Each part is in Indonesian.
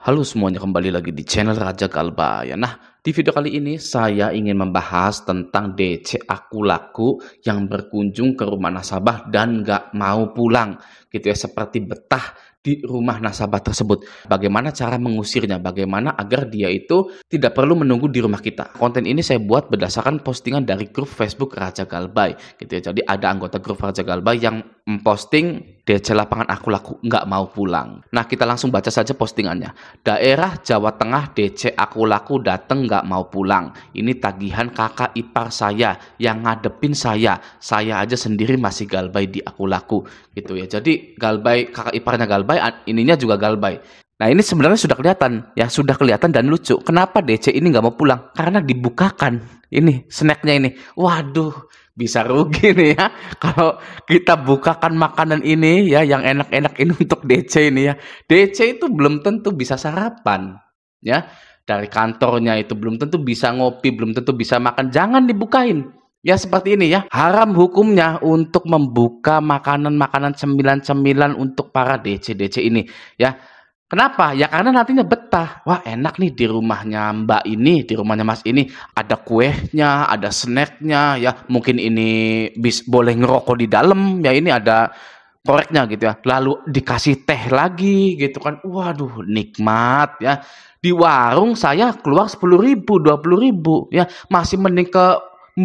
Halo semuanya, kembali lagi di channel Raja Galbay. Nah, di video kali ini saya ingin membahas tentang DC aku laku yang berkunjung ke rumah nasabah dan nggak mau pulang, gitu ya, seperti betah di rumah nasabah tersebut. Bagaimana cara mengusirnya, bagaimana agar dia itu tidak perlu menunggu di rumah kita. Konten ini saya buat berdasarkan postingan dari grup Facebook Raja Galbay, gitu ya. Jadi ada anggota grup Raja Galbay yang memposting DC lapangan aku laku nggak mau pulang. Nah, kita langsung baca saja postingannya. Daerah Jawa Tengah DC aku laku dateng nggak mau pulang. Ini tagihan kakak ipar saya yang ngadepin saya. Saya aja sendiri masih galbay di aku laku, gitu ya. Jadi galbay, kakak iparnya galbay, ininya juga galbay. Nah, ini sebenarnya sudah kelihatan, ya, sudah kelihatan dan lucu. Kenapa DC ini nggak mau pulang? Karena dibukakan ini snacknya ini. Waduh, bisa rugi nih ya kalau kita bukakan makanan ini ya, yang enak-enak ini untuk DC ini ya. DC itu belum tentu bisa sarapan ya. Dari kantornya itu belum tentu bisa ngopi, belum tentu bisa makan. Jangan dibukain. Ya seperti ini ya. Haram hukumnya untuk membuka makanan-makanan cemilan-cemilan untuk para DC-DC ini ya. Kenapa? Ya karena nantinya betah. Wah, enak nih di rumahnya Mbak ini, di rumahnya Mas ini ada kuehnya, ada snacknya ya. Mungkin ini boleh ngerokok di dalam ya, ini ada koreknya gitu ya. Lalu dikasih teh lagi gitu kan. Waduh, nikmat ya. Di warung saya keluar 10.000, 20.000 ya. Masih mending ke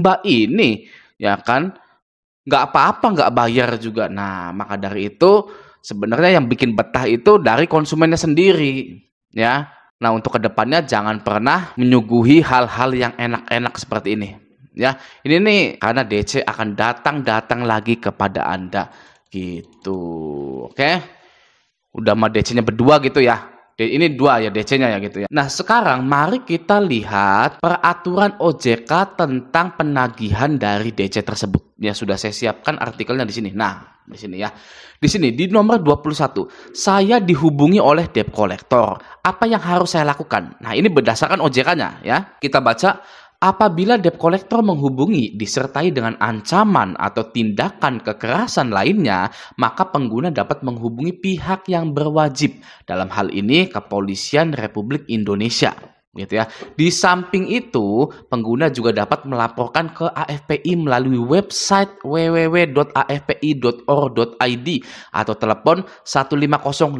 Mbak ini ya kan. Nggak apa-apa, nggak bayar juga. Nah, maka dari itu sebenarnya yang bikin betah itu dari konsumennya sendiri, ya. Nah, untuk kedepannya jangan pernah menyuguhi hal-hal yang enak-enak seperti ini, ya. Ini nih karena DC akan datang lagi kepada Anda, gitu. Oke, udah sama DC-nya berdua gitu ya. Ini dua ya DC-nya ya gitu ya. Nah, sekarang mari kita lihat peraturan OJK tentang penagihan dari DC tersebut. Ya, sudah saya siapkan artikelnya di sini. Nah, di sini ya. Di sini di nomor 21, saya dihubungi oleh debt collector. Apa yang harus saya lakukan? Nah, ini berdasarkan OJK-nya ya. Kita baca, apabila debt collector menghubungi disertai dengan ancaman atau tindakan kekerasan lainnya, maka pengguna dapat menghubungi pihak yang berwajib. Dalam hal ini Kepolisian Republik Indonesia. Gitu ya. Di samping itu, pengguna juga dapat melaporkan ke AFPI melalui website www.afpi.or.id atau telepon 150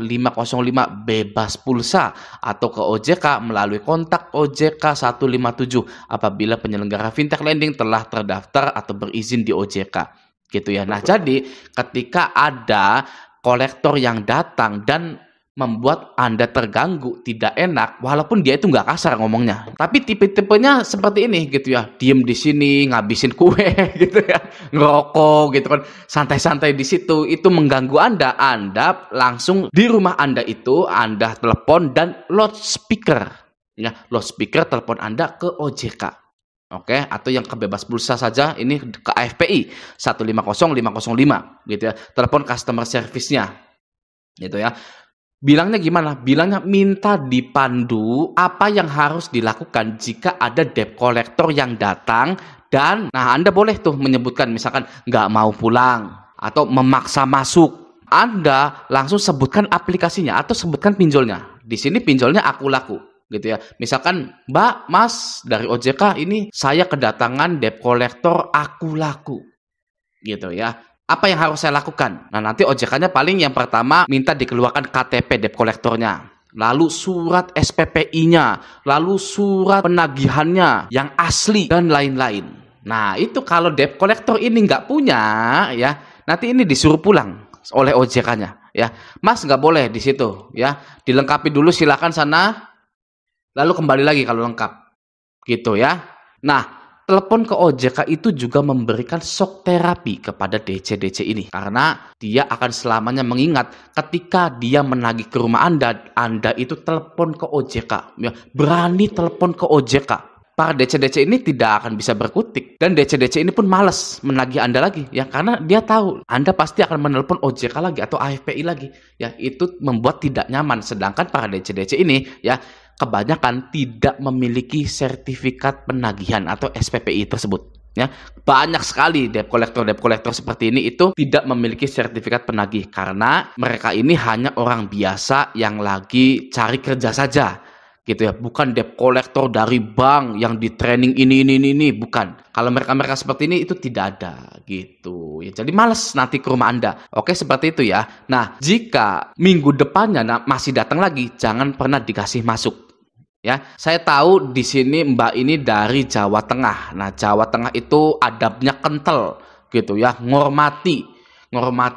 505 bebas pulsa atau ke OJK melalui kontak OJK 157 apabila penyelenggara fintech lending telah terdaftar atau berizin di OJK. Gitu ya. Nah, jadi ketika ada kolektor yang datang dan membuat Anda terganggu, tidak enak, walaupun dia itu nggak kasar ngomongnya, tapi tipe-tipenya seperti ini gitu ya, diem di sini ngabisin kue gitu ya, ngerokok gitu kan, santai-santai di situ, itu mengganggu Anda. Anda langsung di rumah Anda itu Anda telepon dan loudspeaker ya, loudspeaker telepon Anda ke OJK. Oke, atau yang ke bebas pulsa saja ini ke AFPI 150 505 gitu ya, telepon customer service-nya gitu ya. Bilangnya gimana? Bilangnya minta dipandu apa yang harus dilakukan jika ada debt collector yang datang dan nah Anda boleh tuh menyebutkan misalkan nggak mau pulang atau memaksa masuk. Anda langsung sebutkan aplikasinya atau sebutkan pinjolnya. Di sini pinjolnya aku laku gitu ya. Misalkan Mbak, Mas dari OJK ini saya kedatangan debt collector aku laku gitu ya. Apa yang harus saya lakukan? Nah, nanti OJK-nya paling yang pertama minta dikeluarkan KTP debt collector-nya, lalu surat SPPI-nya, lalu surat penagihannya yang asli dan lain-lain. Nah, itu kalau debt collector ini nggak punya ya, nanti ini disuruh pulang oleh OJK-nya ya. Mas nggak boleh di situ ya. Dilengkapi dulu silakan sana. Lalu kembali lagi kalau lengkap. Gitu ya. Nah, telepon ke OJK itu juga memberikan shock terapi kepada DC-DC ini. Karena dia akan selamanya mengingat ketika dia menagih ke rumah Anda itu telepon ke OJK. Ya, berani telepon ke OJK. Para DC-DC ini tidak akan bisa berkutik. Dan DC-DC ini pun malas menagih Anda lagi. Ya, karena dia tahu Anda pasti akan menelpon OJK lagi atau AFPI lagi. Ya, itu membuat tidak nyaman. Sedangkan para DC-DC ini ya kebanyakan tidak memiliki sertifikat penagihan atau SPPI tersebut. Ya, banyak sekali debt collector seperti ini itu tidak memiliki sertifikat penagih karena mereka ini hanya orang biasa yang lagi cari kerja saja, gitu ya. Bukan debt collector dari bank yang di training ini, bukan. Kalau mereka seperti ini itu tidak ada, gitu ya. Jadi males nanti ke rumah Anda. Oke, seperti itu ya. Nah, jika minggu depannya masih datang lagi, jangan pernah dikasih masuk. Ya, saya tahu di sini Mbak ini dari Jawa Tengah. Nah, Jawa Tengah itu adabnya kental gitu ya, ngormati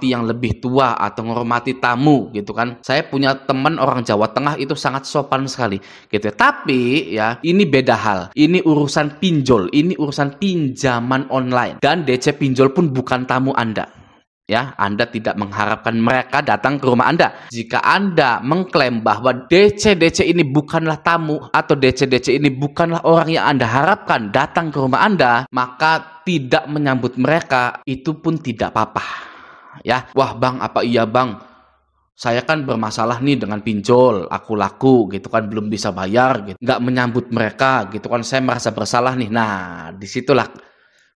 yang lebih tua atau ngormati tamu gitu kan. Saya punya teman orang Jawa Tengah itu sangat sopan sekali gitu ya. Tapi ya, ini beda hal. Ini urusan pinjol, ini urusan pinjaman online dan DC pinjol pun bukan tamu Anda. Ya, Anda tidak mengharapkan mereka datang ke rumah Anda. Jika Anda mengklaim bahwa DC ini bukanlah tamu atau DC ini bukanlah orang yang Anda harapkan datang ke rumah Anda, maka tidak menyambut mereka itu pun tidak apa-apa. Ya, wah Bang, apa iya Bang? Saya kan bermasalah nih dengan pinjol, aku laku gitu kan, belum bisa bayar gitu. Nggak menyambut mereka gitu kan, saya merasa bersalah nih. Nah, disitulah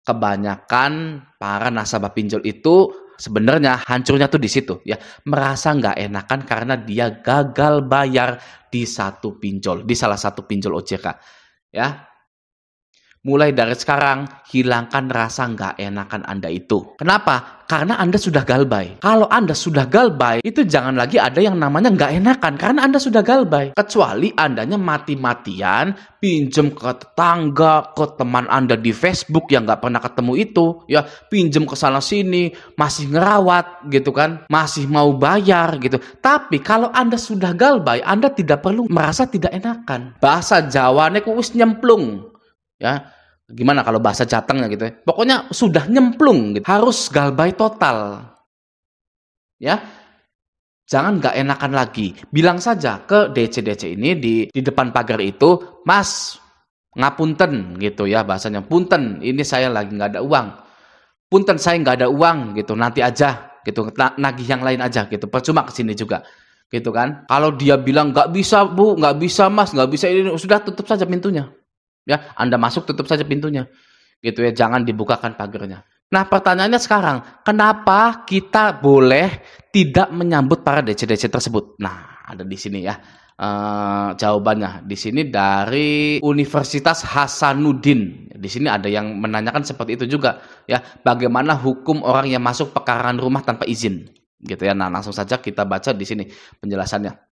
kebanyakan para nasabah pinjol itu sebenarnya hancurnya tuh di situ ya, merasa nggak enakan karena dia gagal bayar di salah satu pinjol OJK ya. Mulai dari sekarang, hilangkan rasa nggak enakan Anda itu. Kenapa? Karena Anda sudah galbay. Kalau Anda sudah galbay, itu jangan lagi ada yang namanya nggak enakan. Karena Anda sudah galbay. Kecuali Andanya mati-matian, pinjem ke tetangga, ke teman Anda di Facebook yang nggak pernah ketemu itu. Ya, pinjem ke sana-sini, masih ngerawat gitu kan. Masih mau bayar gitu. Tapi kalau Anda sudah galbay, Anda tidak perlu merasa tidak enakan. Bahasa Jawane ku wis nyemplung. Ya, gimana kalau bahasa Jatengnya gitu ya. Pokoknya sudah nyemplung gitu. Harus galbay total. Ya. Jangan nggak enakan lagi. Bilang saja ke DC ini di depan pagar itu, "Mas, ngapunten," gitu ya bahasanya. "Punten, ini saya lagi nggak ada uang. Punten, saya nggak ada uang," gitu. "Nanti aja," gitu. "Nagih yang lain aja," gitu. Percuma kesini juga. Gitu kan. Kalau dia bilang, "Nggak bisa Bu, nggak bisa Mas, nggak bisa ini," sudah tutup saja pintunya. Ya, Anda masuk tutup saja pintunya. Gitu ya, jangan dibukakan pagarnya. Nah, pertanyaannya sekarang, kenapa kita boleh tidak menyambut para DC tersebut? Nah, ada di sini ya. Jawabannya di sini dari Universitas Hasanuddin. Di sini ada yang menanyakan seperti itu juga ya, bagaimana hukum orang yang masuk pekarangan rumah tanpa izin? Gitu ya. Nah, langsung saja kita baca di sini penjelasannya.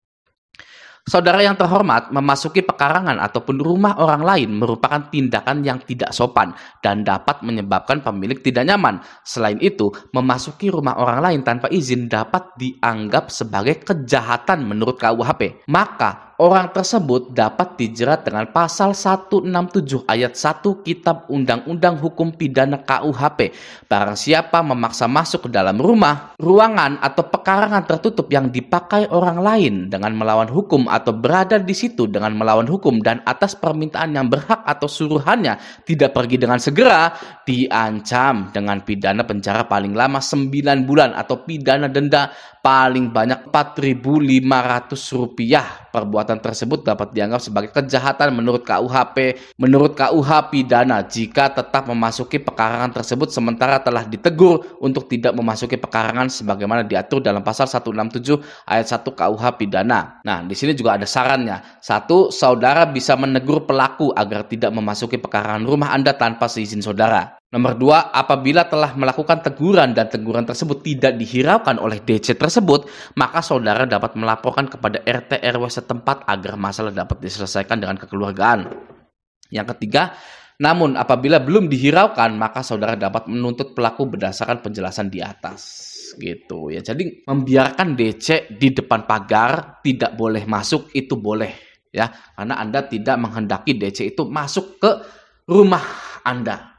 Saudara yang terhormat, memasuki pekarangan ataupun rumah orang lain merupakan tindakan yang tidak sopan dan dapat menyebabkan pemilik tidak nyaman. Selain itu, memasuki rumah orang lain tanpa izin dapat dianggap sebagai kejahatan menurut KUHP. Maka, orang tersebut dapat dijerat dengan pasal 167 ayat 1 Kitab Undang-Undang Hukum Pidana KUHP. Barang siapa memaksa masuk ke dalam rumah, ruangan atau pekarangan tertutup yang dipakai orang lain dengan melawan hukum atau berada di situ dengan melawan hukum dan atas permintaan yang berhak atau suruhannya tidak pergi dengan segera, diancam dengan pidana penjara paling lama 9 bulan atau pidana denda paling banyak Rp4.500. Perbuatan tersebut dapat dianggap sebagai kejahatan menurut KUHP, menurut KUH pidana jika tetap memasuki pekarangan tersebut sementara telah ditegur untuk tidak memasuki pekarangan sebagaimana diatur dalam pasal 167 ayat 1 KUH pidana. Nah, di sini juga ada sarannya. 1. Saudara bisa menegur pelaku agar tidak memasuki pekarangan rumah Anda tanpa seizin saudara. Nomor 2, apabila telah melakukan teguran dan teguran tersebut tidak dihiraukan oleh DC tersebut, maka saudara dapat melaporkan kepada RT RW setempat agar masalah dapat diselesaikan dengan kekeluargaan. Yang ketiga, namun apabila belum dihiraukan, maka saudara dapat menuntut pelaku berdasarkan penjelasan di atas. Gitu ya. Jadi membiarkan DC di depan pagar tidak boleh masuk itu boleh ya, karena Anda tidak menghendaki DC itu masuk ke rumah Anda.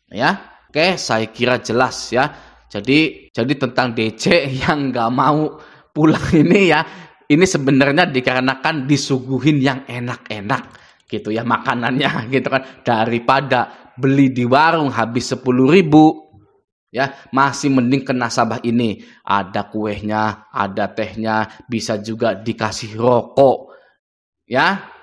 Ya, oke, saya kira jelas ya. Jadi tentang DC yang nggak mau pulang ini ya, ini sebenarnya dikarenakan disuguhin yang enak-enak gitu ya makanannya gitu kan, daripada beli di warung habis 10.000 ya, masih mending ke nasabah ini ada kuehnya, ada tehnya, bisa juga dikasih rokok ya.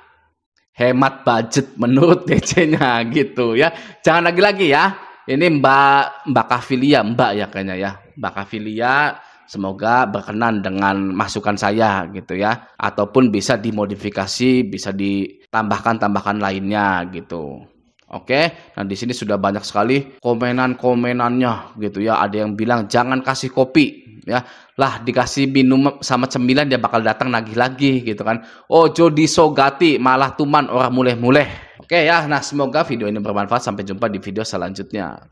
Hemat budget menurut DC-nya gitu ya. Jangan lagi-lagi ya. ini Mbak Kavilia, Mbak ya kayaknya ya. Mbak Kavilia, semoga berkenan dengan masukan saya gitu ya. Ataupun bisa dimodifikasi, bisa ditambahkan lainnya gitu. Oke, nah di sini sudah banyak sekali komenannya gitu ya. Ada yang bilang jangan kasih kopi ya. Lah dikasih minum sama cemilan dia bakal datang nagih lagi gitu kan. Ojo disogati malah tuman orang muleh-muleh. Oke ya, nah semoga video ini bermanfaat. Sampai jumpa di video selanjutnya.